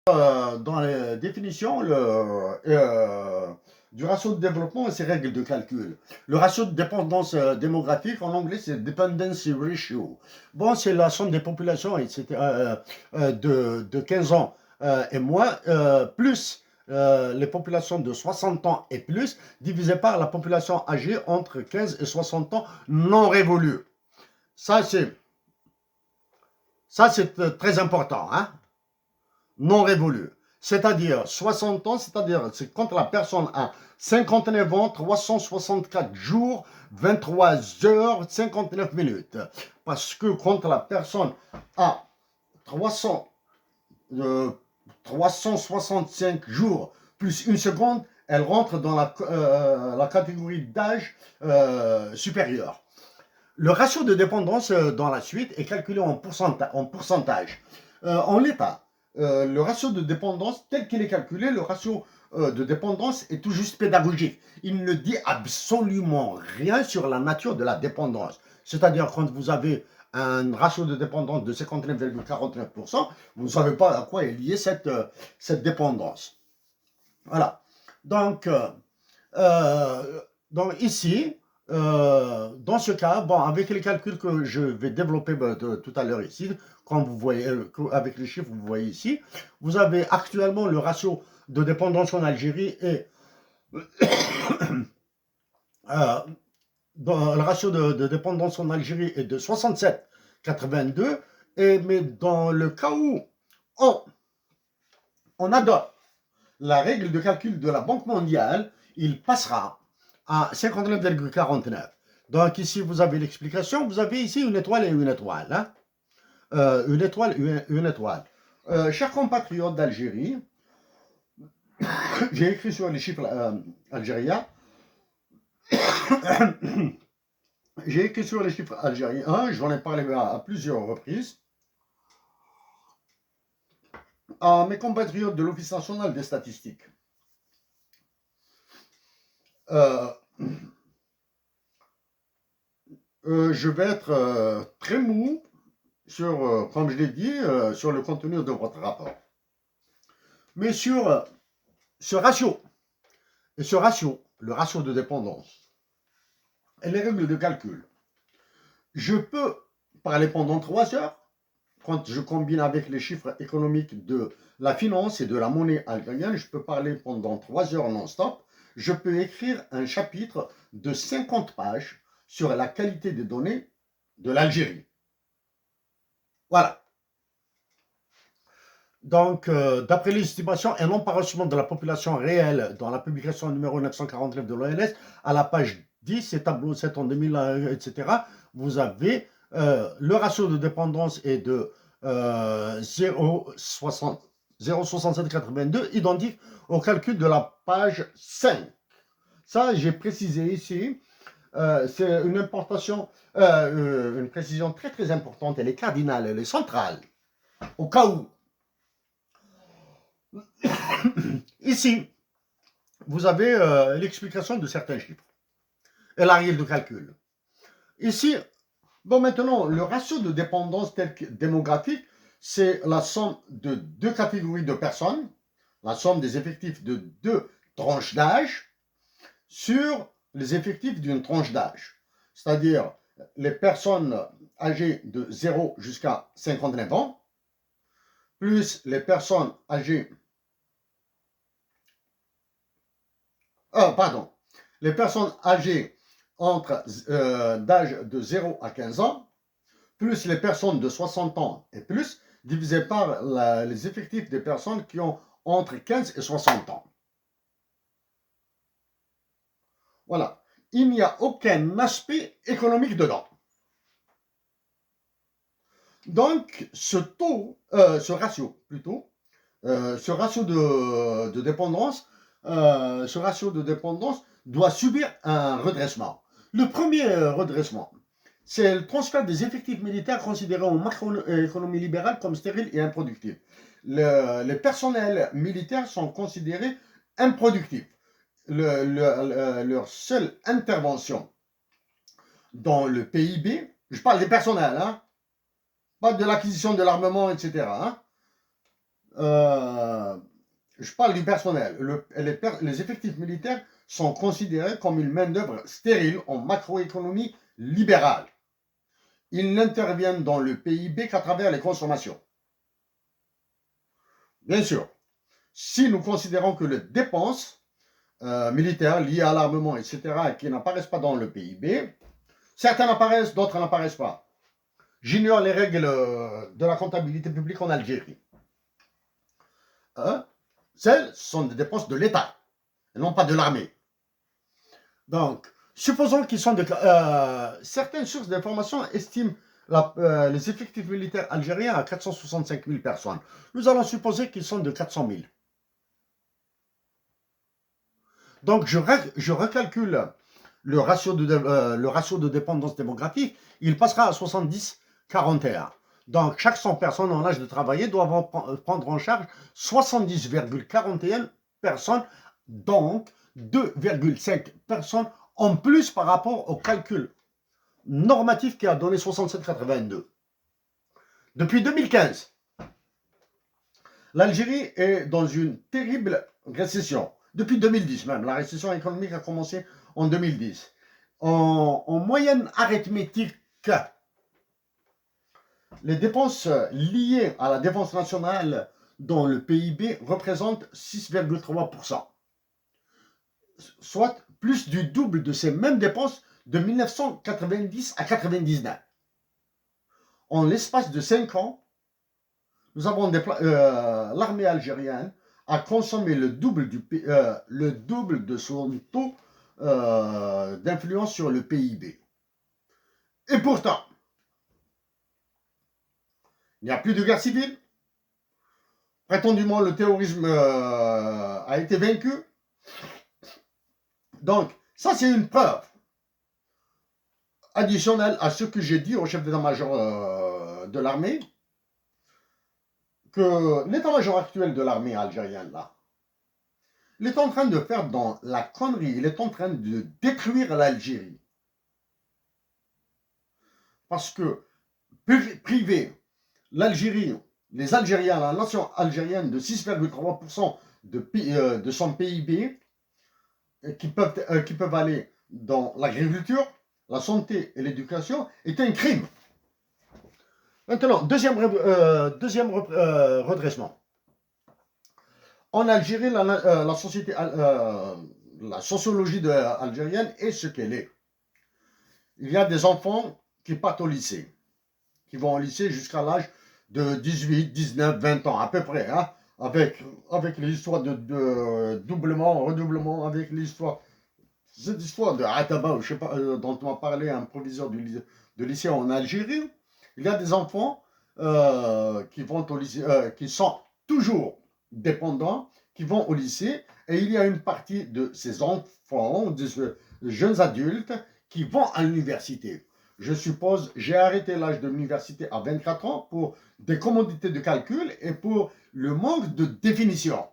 Dans les définitions du ratio de développement et ses règles de calcul. Le ratio de dépendance démographique, en anglais, c'est Dependency Ratio. Bon, c'est la somme des populations de 15 ans et moins, plus les populations de 60 ans et plus, divisé par la population âgée entre 15 et 60 ans non révolue. Ça, c'est très important, hein? Non révolu. C'est-à-dire 60 ans, c'est quand la personne a 59 ans, 364 jours, 23 heures, 59 minutes. Parce que quand la personne a 300, 365 jours plus une seconde, elle rentre dans la catégorie d'âge supérieur. Le ratio de dépendance dans la suite est calculé en pourcentage. En l'état, le ratio de dépendance tel qu'il est calculé, le ratio de dépendance est tout juste pédagogique. Il ne dit absolument rien sur la nature de la dépendance. C'est-à-dire quand vous avez un ratio de dépendance de 59,49%, vous ne savez pas à quoi est liée cette dépendance. Voilà. Donc, ici, dans ce cas, bon, avec les calculs que je vais développer tout à l'heure ici, quand vous voyez, avec les chiffres que vous voyez ici, vous avez actuellement le ratio de dépendance en Algérie et euh, le ratio de dépendance en Algérie est de 67,82, mais dans le cas où on adopte la règle de calcul de la Banque mondiale, il passera à 59,49. Donc ici, vous avez l'explication. Vous avez ici une étoile et une étoile. Hein? Une étoile et une étoile. Chers compatriotes d'Algérie, j'ai écrit sur les chiffres algériens. J'ai écrit sur les chiffres algériens. J'en ai parlé à plusieurs reprises. À mes compatriotes de l'Office national des statistiques. Je vais être très mou sur, comme je l'ai dit, sur le contenu de votre rapport. Mais sur ce ratio, le ratio de dépendance et les règles de calcul, je peux parler pendant 3 heures quand je combine avec les chiffres économiques de la finance et de la monnaie algérienne. Je peux parler pendant 3 heures non-stop. Je peux écrire un chapitre de 50 pages sur la qualité des données de l'Algérie. Voilà. Donc, d'après les estimations et non par de la population réelle dans la publication numéro 949 de l'ONS, à la page 10 et tableau 7 en 2000, etc., vous avez le ratio de dépendance est de 0,6782, identique au calcul de la page 5. Ça, j'ai précisé ici. C'est une importation, une précision très très importante. Elle est cardinale, elle est centrale. Au cas où. Ici, vous avez l'explication de certains chiffres et la règle de calcul. Ici, bon, maintenant, le ratio de dépendance démographique, c'est la somme de deux catégories de personnes, la somme des effectifs de deux tranches d'âge sur les effectifs d'une tranche d'âge. C'est-à-dire les personnes âgées de 0 jusqu'à 59 ans, plus les personnes âgées les personnes âgées d'âge de 0 à 15 ans, plus les personnes de 60 ans et plus, divisé par les effectifs des personnes qui ont entre 15 et 60 ans. Voilà. Il n'y a aucun aspect économique dedans. Donc, ce ratio de dépendance, doit subir un redressement. Le premier redressement, c'est le transfert des effectifs militaires considérés en macroéconomie libérale comme stériles et improductifs. Les personnels militaires sont considérés improductifs. Leur seule intervention dans le PIB, je parle des personnels, hein, pas de l'acquisition de l'armement, etc., hein, je parle du personnel. Les effectifs militaires sont considérés comme une main-d'œuvre stérile en macroéconomie libérale. Ils n'interviennent dans le PIB qu'à travers les consommations. Bien sûr, si nous considérons que les dépenses militaires liées à l'armement, etc., qui n'apparaissent pas dans le PIB, certaines apparaissent, d'autres n'apparaissent pas. J'ignore les règles de la comptabilité publique en Algérie. Celles sont des dépenses de l'État, et non pas de l'armée. Donc, supposons qu'ils sont de... certaines sources d'information estiment les effectifs militaires algériens à 465 000 personnes. Nous allons supposer qu'ils sont de 400 000. Donc, je recalcule le ratio de dépendance démographique. Il passera à 70-41. Donc, chaque 100 personnes en âge de travailler doivent prendre en charge 70,41 personnes, donc 2,5 personnes en plus par rapport au calcul normatif qui a donné 67,82. Depuis 2015, l'Algérie est dans une terrible récession. Depuis 2010 même, la récession économique a commencé en 2010. En moyenne arithmétique, les dépenses liées à la défense nationale dans le PIB représentent 6,3%, soit plus du double de ces mêmes dépenses de 1990 à 1999. En l'espace de 5 ans, nous avons l'armée algérienne a consommé le double de son taux d'influence sur le PIB. Et pourtant, il n'y a plus de guerre civile. Prétendument, le terrorisme a été vaincu. Donc, ça, c'est une preuve additionnelle à ce que j'ai dit au chef d'état-major de l'armée, que l'état-major actuel de l'armée algérienne, là, il est en train de faire dans la connerie, il est en train de détruire l'Algérie. Parce que priver l'Algérie, les Algériens, la nation algérienne de 6,3% de son PIB, qui peuvent aller dans l'agriculture, la santé et l'éducation, est un crime. Maintenant, deuxième redressement. En Algérie, la sociologie algérienne est ce qu'elle est. Il y a des enfants qui partent au lycée, qui vont au lycée jusqu'à l'âge de 18, 19, 20 ans, à peu près, hein, avec l'histoire de doublement, redoublement, avec cette histoire de Ataba, je sais pas, dont on a parlé, un proviseur de lycée en Algérie. Il y a des enfants qui vont au lycée, qui sont toujours dépendants, qui vont au lycée, et il y a une partie de ces enfants, de ces jeunes adultes, qui vont à l'université. Je suppose, j'ai arrêté l'âge de l'université à 24 ans pour des commodités de calcul et pour le manque de définition.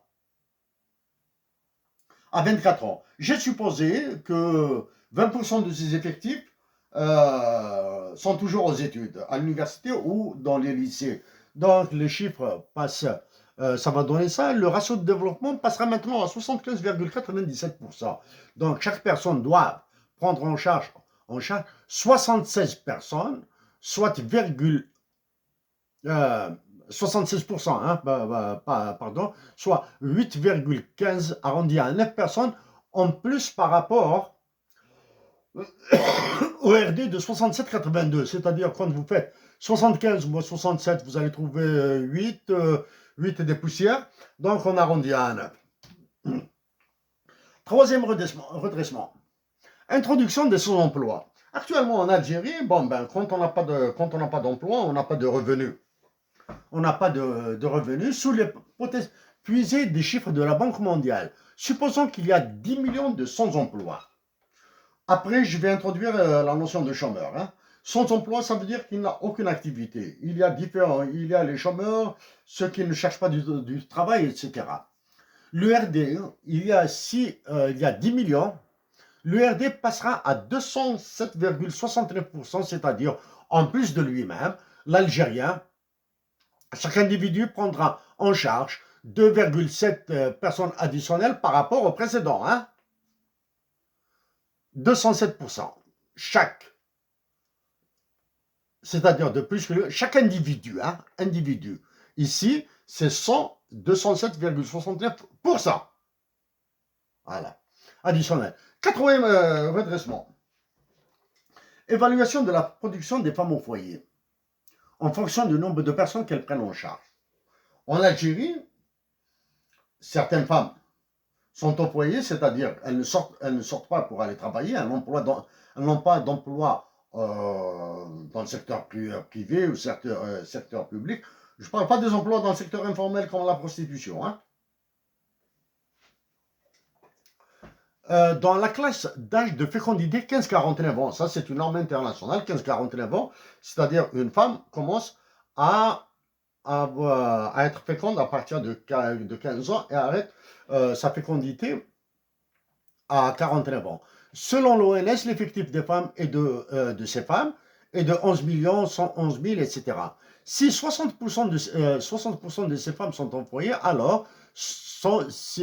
À 24 ans, j'ai supposé que 20% de ces effectifs sont toujours aux études, à l'université ou dans les lycées. Donc, les chiffres passent, ça va donner ça. Le ratio de développement passera maintenant à 75,97%. Donc, chaque personne doit prendre en charge 76 personnes, soit 76%, hein, pardon, soit 8,15 arrondi à 9 personnes en plus par rapport au RD de 67,82. C'est-à-dire quand vous faites 75 moins 67, vous allez trouver 8 et des poussières. Donc on arrondit à 9. Troisième redressement. Introduction des sous-emplois. Actuellement en Algérie, quand on n'a pas d'emploi, on n'a pas de revenus. On n'a pas de revenus sous l'hypothèse puisée des chiffres de la Banque mondiale. Supposons qu'il y a 10 millions de sans-emploi. Après, je vais introduire la notion de chômeur. Hein. Sans-emploi, ça veut dire qu'il n'a aucune activité. Il y a les chômeurs, ceux qui ne cherchent pas du travail, etc. Le RD, il y a 10 millions. Le RD passera à 207,69%, c'est-à-dire, en plus de lui-même, l'Algérien, chaque individu prendra en charge 2,7 personnes additionnelles par rapport au précédent. 207% chaque. C'est-à-dire de plus que chaque individu. Ici, c'est 207,69%. Voilà. Additionnel. Quatrième redressement. Évaluation de la production des femmes au foyer en fonction du nombre de personnes qu'elles prennent en charge. En Algérie, certaines femmes sont au foyer, c'est-à-dire elles ne sortent pas pour aller travailler, elles n'ont pas d'emploi dans le secteur privé ou secteur public. Je ne parle pas des emplois dans le secteur informel comme la prostitution. Dans la classe d'âge de fécondité 15-49 ans, ça c'est une norme internationale, 15-49 ans, c'est-à-dire une femme commence à être féconde à partir de 15 ans et arrête sa fécondité à 49 ans. Selon l'ONS, l'effectif des femmes et de ces femmes est de 11 millions, 111 000, etc. Si 60% de ces femmes sont en foyer, alors 6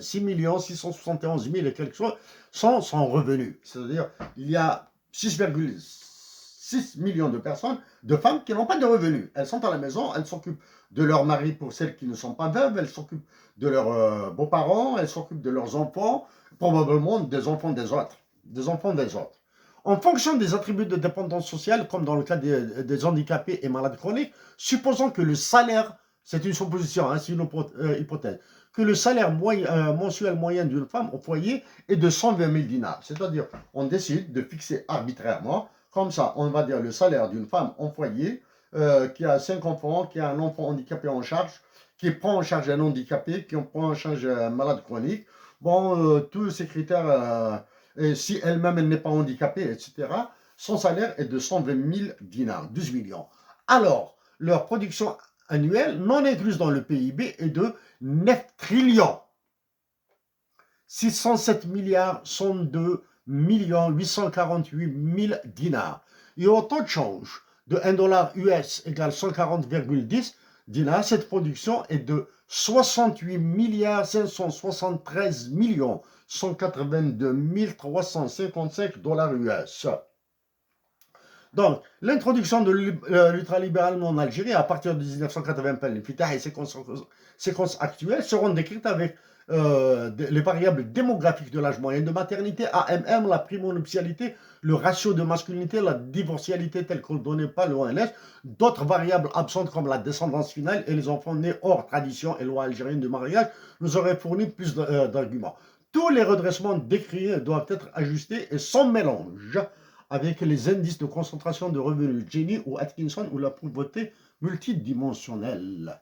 671 000 et quelque chose sont revenus. C'est-à-dire il y a 6,6 millions de personnes, de femmes qui n'ont pas de revenus. Elles sont à la maison, elles s'occupent de leur mari pour celles qui ne sont pas veuves, elles s'occupent de leurs beaux-parents, elles s'occupent de leurs enfants, probablement des enfants des autres. En fonction des attributs de dépendance sociale, comme dans le cas des handicapés et malades chroniques, supposons que le salaire, c'est une supposition, c'est une hypothèse, que le salaire mensuel moyen d'une femme au foyer est de 120 000 dinars. C'est-à-dire, on décide de fixer arbitrairement, comme ça, on va dire le salaire d'une femme en foyer, qui a 5 enfants, qui a un enfant handicapé en charge, qui prend en charge un handicapé, qui prend en charge un malade chronique. Bon, tous ces critères, et si elle-même elle n'est pas handicapée, etc., son salaire est de 120 000 dinars, 12 millions. Alors, leur production annuelle, non incluse dans le PIB, est de 9 trillions. 607 milliards 102 millions 848 000 dinars. Et au taux de change de 1 dollar US égale 140,10 dinars, cette production est de 68 milliards 573 millions 182 355 dollars US. Donc, l'introduction de l'ultralibéralisme en Algérie à partir de 1980, et ses conséquences actuelles seront décrites avec les variables démographiques de l'âge moyen de maternité, AMM, la primonuptialité, le ratio de masculinité, la divorcialité telle que donnée par l'ONS, d'autres variables absentes comme la descendance finale et les enfants nés hors tradition et loi algérienne de mariage nous auraient fourni plus d'arguments. Tous les redressements décrits doivent être ajustés et sans mélange avec les indices de concentration de revenus Gini ou Atkinson ou la pauvreté multidimensionnelle.